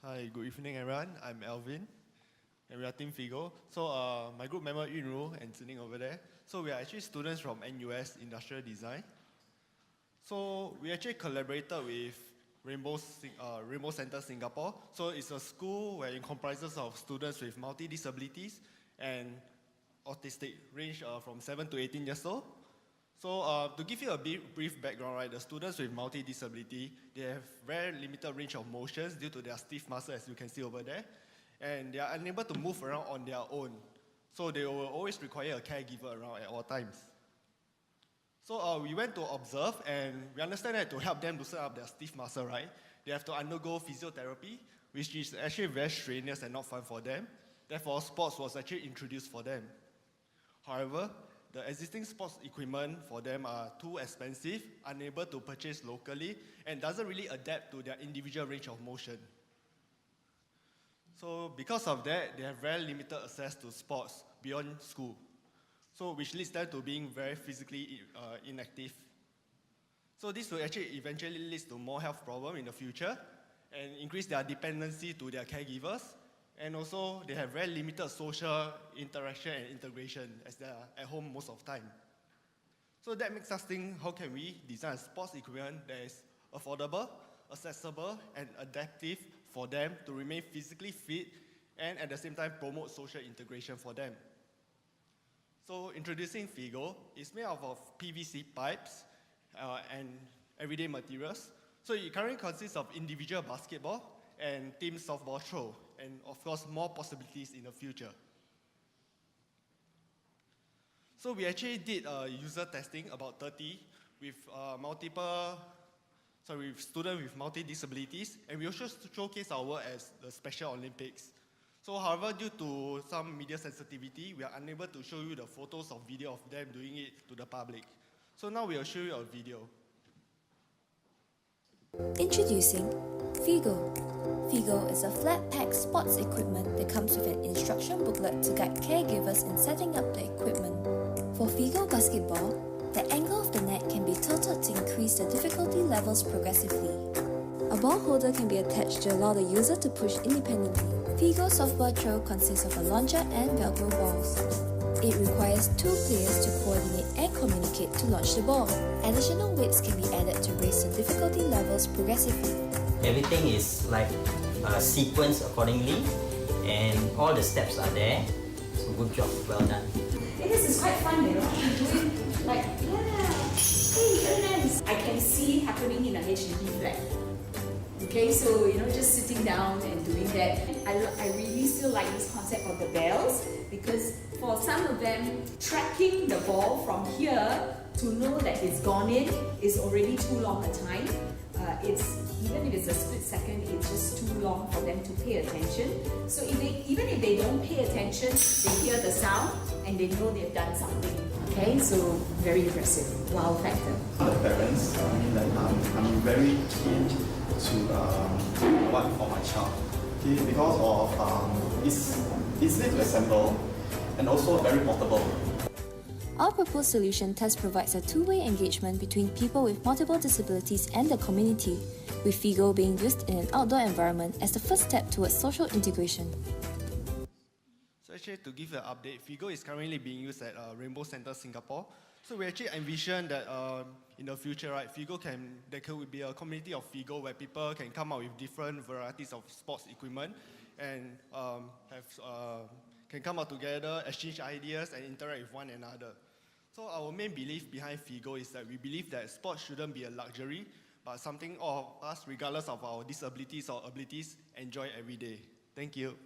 Hi, good evening everyone. I'm Alvin and we are Team Figo. So my group member Yunru and Zining over there. So we are actually students from NUS Industrial Design. So we actually collaborated with Rainbow Center Singapore. So it's a school where it comprises of students with multi-disabilities and autistic range from 7 to 18 years old. So to give you a brief background, right, the students with multi-disability, they have very limited range of motions due to their stiff muscle, as you can see over there, and they are unable to move around on their own. So they will always require a caregiver around at all times. So we went to observe, and we understand that to help them to set up their stiff muscle, right, they have to undergo physiotherapy, which is actually very strenuous and not fun for them. Therefore, sports was actually introduced for them. However, the existing sports equipment for them are too expensive, unable to purchase locally, and doesn't really adapt to their individual range of motion. So because of that, they have very limited access to sports beyond school, so which leads them to being very physically inactive. So this will actually eventually lead to more health problems in the future and increase their dependency to their caregivers. And also, they have very limited social interaction and integration as they are at home most of the time. So that makes us think, how can we design a sports equipment that is affordable, accessible, and adaptive for them to remain physically fit and at the same time promote social integration for them. So introducing Figo is made up of PVC pipes and everyday materials. So it currently consists of individual basketball and team softball throw, and of course more possibilities in the future. So we actually did user testing, about 30, with with students with multi-disabilities, and we also showcase our work as the Special Olympics. So however, due to some media sensitivity, we are unable to show you the photos or video of them doing it to the public. So now we will show you a video. Introducing Figo. Figo is a flat-pack sports equipment that comes with an instruction booklet to guide caregivers in setting up the equipment. For Figo basketball, the angle of the net can be tilted to increase the difficulty levels progressively. A ball holder can be attached to allow the user to push independently. Figo softball throw consists of a launcher and Velcro balls. It requires two players to coordinate and communicate to launch the ball. Additional weights can be added to raise the difficulty levels progressively. Everything is like sequenced accordingly, and all the steps are there. So good job, well done. This is quite fun, you know. Doing like, hey, very nice. I can see happening in a HDB flat. Okay, so just sitting down and doing that. I really still like this concept of the bells, because for some of them, tracking the ball from here to know that it's gone in is already too long a time. Even if it's a split second, it's just too long for them to pay attention. So even if they don't pay attention, they hear the sound and they know they've done something. Okay, so very impressive. Wow factor. Other parents, I'm very keen to what for my child. Okay, because of it's easy to assemble and also very portable. Our proposed solution thus provides a two-way engagement between people with multiple disabilities and the community, with Figo being used in an outdoor environment as the first step towards social integration. So actually, to give you an update, Figo is currently being used at Rainbow Center Singapore. So we actually envision that in the future, right, there could be a community of Figo where people can come up with different varieties of sports equipment and can come out together, exchange ideas, and interact with one another. So our main belief behind Figo is that we believe that sports shouldn't be a luxury, but something all of us, regardless of our disabilities or abilities, enjoy every day. Thank you.